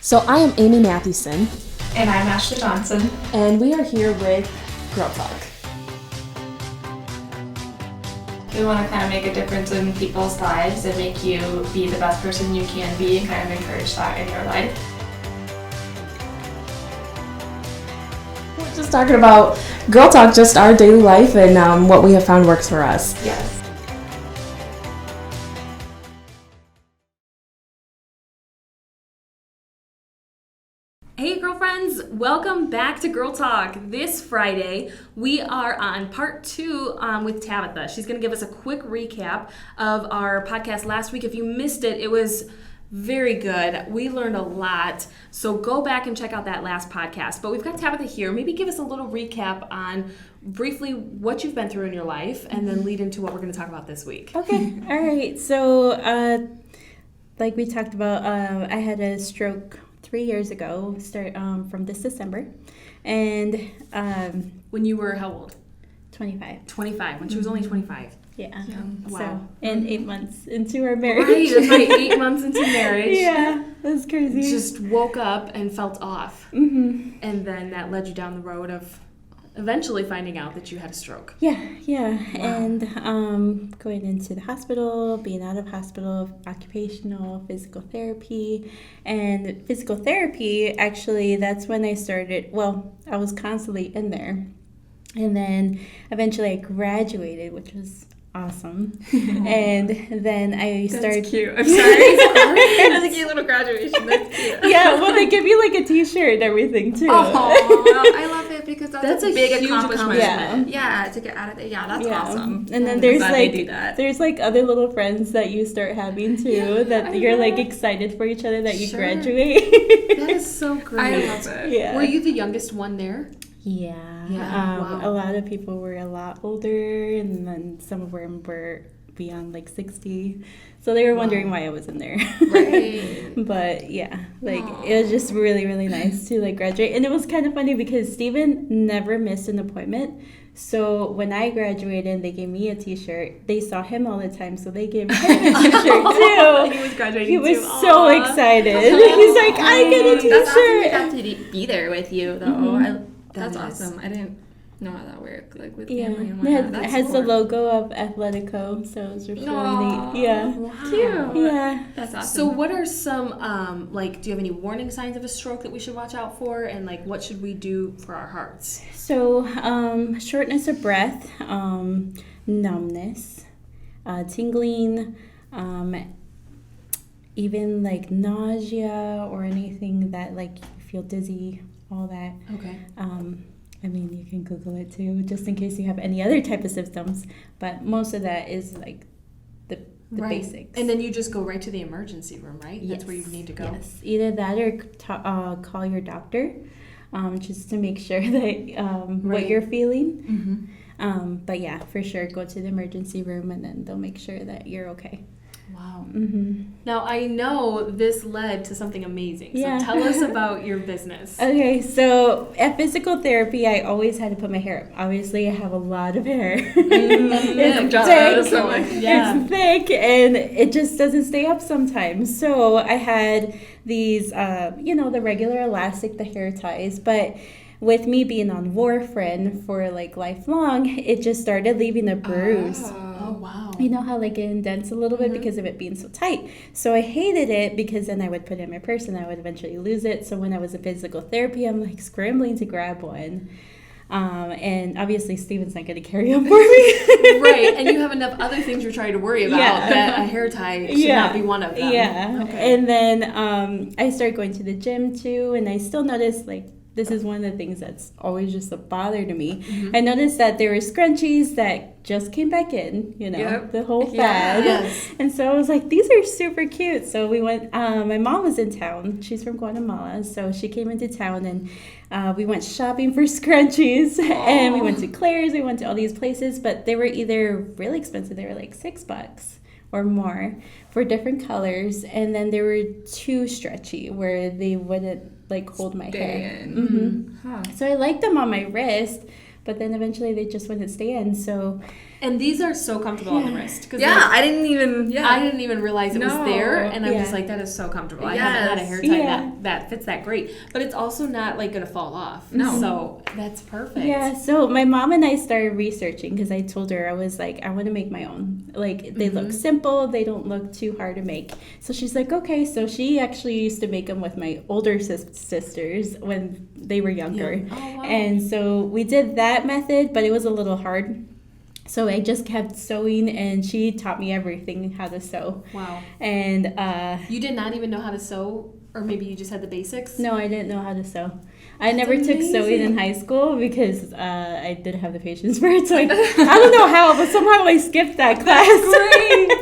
So I am Amy Mathewson. And I'm Ashley Johnson. And we are here with Girl Talk. We want to kind of make a difference in people's lives and make you be the best person you can be and kind of encourage that in your life. We're just talking about Girl Talk, just our daily life and what we have found works for us. Yes. Hey girlfriends, welcome back to Girl Talk. This Friday, we are on part 2 with Tabitha. She's going to give us a quick recap of our podcast last week. If you missed it, it was very good. We learned a lot, so go back and check out that last podcast. But we've got Tabitha here. Maybe give us a little recap on briefly what you've been through in your life and then lead into what we're going to talk about this week. Okay, all right. So, like we talked about, I had a stroke 3 years ago, from this December, and When you were how old? 25. 25, when she was only 25. Yeah. Wow. So, and 8 months into our marriage. Right, that's right, 8 months into marriage. Yeah, that's crazy. Just woke up and felt off. Mm-hmm. And then that led you down the road of eventually finding out that you had a stroke. Yeah. Wow. And going into the hospital, being out of hospital, occupational, physical therapy. And physical therapy, actually, that's when I started. Well, I was constantly in there. And then eventually I graduated, which was awesome. And then I started. That's cute. I'm sorry. That's a cute little graduation. That's cute. Yeah, well, they give you like a t-shirt and everything too. Oh, I love it because that's a big huge accomplishment. Yeah, to get out of it. Yeah, that's awesome. And then I'm there's glad like they do that. there's like other little friends that you start having too, that I you're like know. excited for each other that you Sure. graduate. That is so great. I love it. Yeah. Were you the youngest one there? Yeah. Wow. A lot of people were a lot older, and then some of them were beyond like 60. So they were wondering why I was in there. Right. But yeah, like it was just really, really nice to like graduate. And it was kind of funny because Steven never missed an appointment. So when I graduated, they gave me a t-shirt. They saw him all the time, so they gave him a t-shirt too. He was graduating He was too. so Aw. excited. He's like, I get a That's awesome to t-shirt. have to be there with you, though. Mhm. That's That is. awesome. I didn't know how that worked, like with Yeah, family and it whatnot. has, That's it has the cool. logo of Athletico, so it was just really neat. Yeah. Cute. Yeah. That's awesome. So what are some, do you have any warning signs of a stroke that we should watch out for? And like, what should we do for our hearts? So, shortness of breath, numbness, tingling, even like nausea or anything that like you feel dizzy, all that. Okay. I mean, you can Google it too, just in case you have any other type of symptoms. But most of that is like the Right. basics. And then you just go right to the emergency room, right? That's where you Yes, need to go. Yes, either that or call your doctor, just to make sure that what Right. you're feeling. Mm-hmm. But yeah, for sure, go to the emergency room and then they'll make sure that you're okay. Wow. Mm-hmm. Now, I know this led to something amazing. So Yeah. tell us about your business. Okay, so at physical therapy, I always had to put my hair up. Obviously, I have a lot of hair. I'm It's jealous. thick. Yeah. It's thick, and it just doesn't stay up sometimes. So I had these, the regular elastic, the hair ties, but with me being on warfarin for like lifelong, it just started leaving a bruise. Oh, wow. You know how like it indents a little bit because of it being so tight. So I hated it because then I would put it in my purse and I would eventually lose it. So when I was in physical therapy, I'm like scrambling to grab one. And obviously Steven's not going to carry them for me. Right, and you have enough other things you're trying to worry about Yeah. that a hair tie should not be one of them. Yeah. Okay. And then I started going to the gym too, and I still noticed like this is one of the things that's always just a bother to me. Mm-hmm. I noticed that there were scrunchies that just came back in, Yep. the whole Yeah. fad. Yes. And so I was like, these are super cute. So we went, my mom was in town. She's from Guatemala. So she came into town and we went shopping for scrunchies. And we went to Claire's. We went to all these places, but they were either really expensive. They were like $6 or more for different colors. And then there were too stretchy where they wouldn't like hold my hair. in. Huh. So I liked them on my wrist, but then eventually they just wouldn't stay in. So And these are so comfortable on the wrist. Yeah, I didn't even realize it was there, and I'm just like, that is so comfortable. I haven't had a hair tie that fits that great, but it's also not like gonna fall off. No, so that's perfect. Yeah. So my mom and I started researching because I told her, I was like, I want to make my own. Like they look simple, they don't look too hard to make. So she's like, okay. So she actually used to make them with my older sisters when they were younger, and so we did that method, but it was a little hard. So I just kept sewing, and she taught me everything, how to sew. Wow. And you did not even know how to sew, or maybe you just had the basics? No, I didn't know how to sew. I never took sewing in high school because I didn't have the patience for it. So I don't know how, but somehow I skipped that class.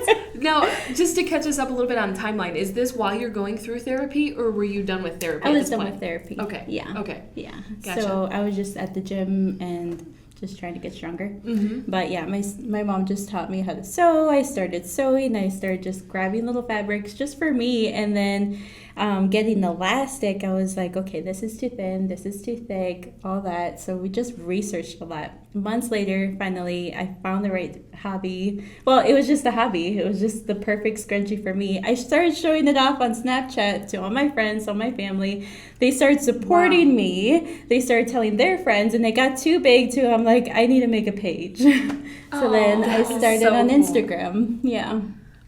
Great. Now, just to catch us up a little bit on the timeline, is this while you're going through therapy, or were you done with therapy? I was done with therapy. Okay. Yeah. Okay. Yeah. Gotcha. So I was just at the gym and just trying to get stronger. But yeah, my mom just taught me how to sew. I started sewing. I started just grabbing little fabrics just for me, and then getting the elastic. I was like, okay, this is too thin, this is too thick, all that. So we just researched a lot. Months later, finally, I found the right hobby. Well, it was just a hobby. It was just the perfect scrunchie for me. I started showing it off on Snapchat to all my friends, all my family. They started supporting me. They started telling their friends, and they got too big too. I'm like, I need to make a page. So then I started on Instagram. Yeah.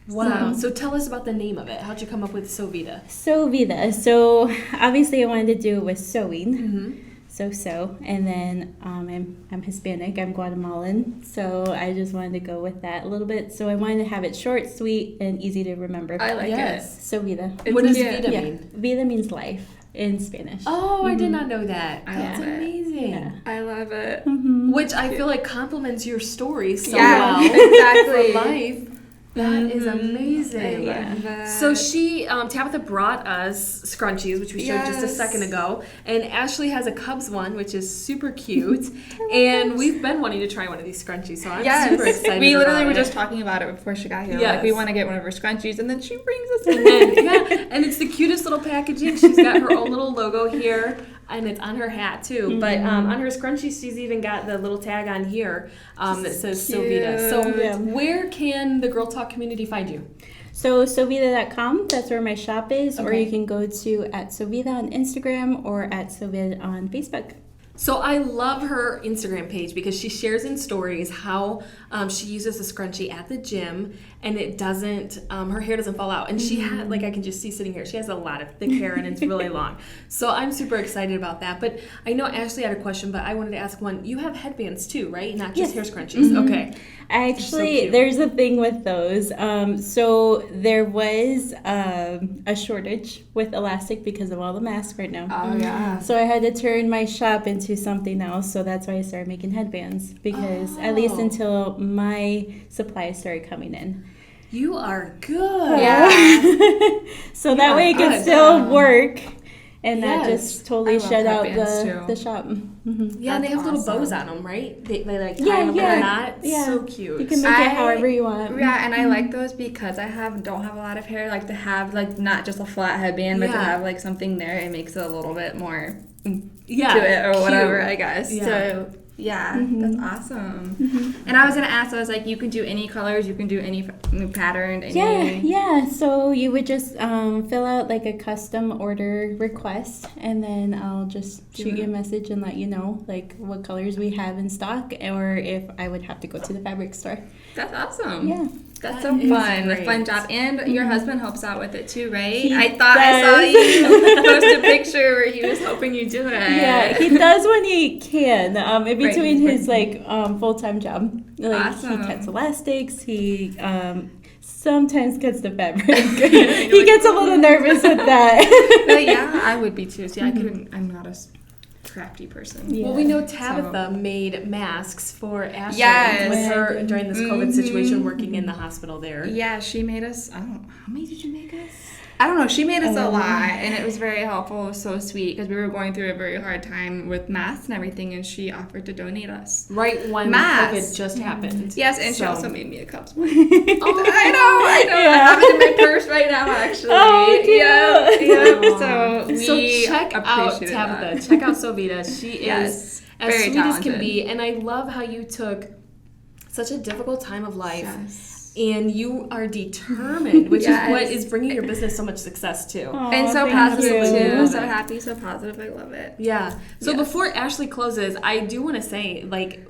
Wow. So tell us about the name of it. How'd you come up with Sovita? Sovita. So obviously I wanted to do it with sewing. So, and then I'm Hispanic, I'm Guatemalan, so I just wanted to go with that a little bit. So I wanted to have it short, sweet, and easy to remember. I like it. So Vida. What does Vida mean? Vida means life in Spanish. Oh, I did not know that. That's love it. amazing. Yeah. I love it. Which I feel like complements your story so Yeah, well. exactly. For life. That is amazing. I love that. So Tabitha brought us scrunchies, which we showed just a second ago. And Ashley has a Cubs one, which is super cute. And we've been wanting to try one of these scrunchies, so I'm super excited We literally about were it. just talking about it before she got here. Yes. Like, we want to get one of her scrunchies, and then she brings us in. And it's the cutest little packaging. She's got her own little logo here, and it's on her hat too. But on her scrunchie, she's even got the little tag on here that says Sovita. So where can the Girl Talk community find you? So Sovita.com, that's where my shop is, or you can go to @Sovita on Instagram or @Sovita on Facebook. So I love her Instagram page because she shares in stories how she uses a scrunchie at the gym, and it doesn't, her hair doesn't fall out. And she had, like I can just see sitting here, she has a lot of thick hair and it's really long. So I'm super excited about that. But I know Ashley had a question, but I wanted to ask one. You have headbands too, right? Not just hair scrunchies. Okay. Actually, there's a thing with those. So there was a shortage with elastic because of all the masks right now. Oh, yeah. So I had to turn my shop into something else. So that's why I started making headbands, because at least until my supplies started coming in. You are good. Yeah. So that way it can still work and not just totally shut out headbands, the shop. Yeah, and they have little bows on them, right? They like tie them up in a knot. Yeah. So cute. You can make it however you want. Yeah, and I like those because I don't have a lot of hair. Like to have like not just a flat headband, but to have like something there, it makes it a little bit more to it or whatever, I guess. Yeah. So yeah, that's awesome. And I was gonna ask, I was like, you can do any colors, you can do any pattern, any... Yeah. So you would just fill out like a custom order request, and then I'll just shoot you a message and let you know like what colors we have in stock, or if I would have to go to the fabric store. That's awesome. Yeah. That's so fun. Great. A fun job. And your husband helps out with it too, right? He I thought I saw you post a picture where he was helping you do it. Yeah, he does when he can. In between his like full-time job. Like he cuts elastics, he sometimes cuts the fabric. He gets a little nervous with that. But yeah, I would be too. See, I couldn't, I'm not a crafty person. Yeah. Well, we know Tabitha made masks for Ashley Yes. with her during this COVID situation, working in the hospital there. Yeah, she made us, I don't know, how many did you make us? I don't know, she made us a lot, and it was very helpful. It was so sweet, because we were going through a very hard time with masks and everything, and she offered to donate us. Right when Masks. COVID just happened. Yes, and she So- also made me a Cubs one. I know. I have it in my purse right now, actually. Oh, cute. Yep. So So we check out appreciated Tabitha. that. Check out Sovita. She is Yes, as very sweet as can talented. be. And I love how you took such a difficult time of life. Yes. And you are determined, which Yes. is what is bringing your business so much success too. And so thank positive you. too. Love So it. happy, so positive. I love it. Yeah. So Yes. before Ashley closes, I do want to say, like,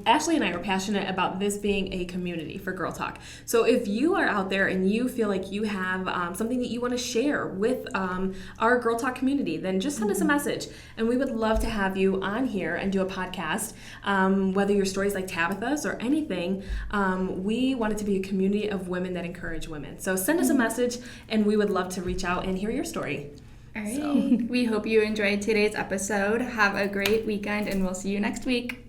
Ashley and I are passionate about this being a community for Girl Talk. So if you are out there and you feel like you have something that you want to share with our Girl Talk community, then just send us a message. And we would love to have you on here and do a podcast, whether your story's like Tabitha's or anything. We want it to be a community of women that encourage women. So send us a message, and we would love to reach out and hear your story. All right. We hope you enjoyed today's episode. Have a great weekend, and we'll see you next week.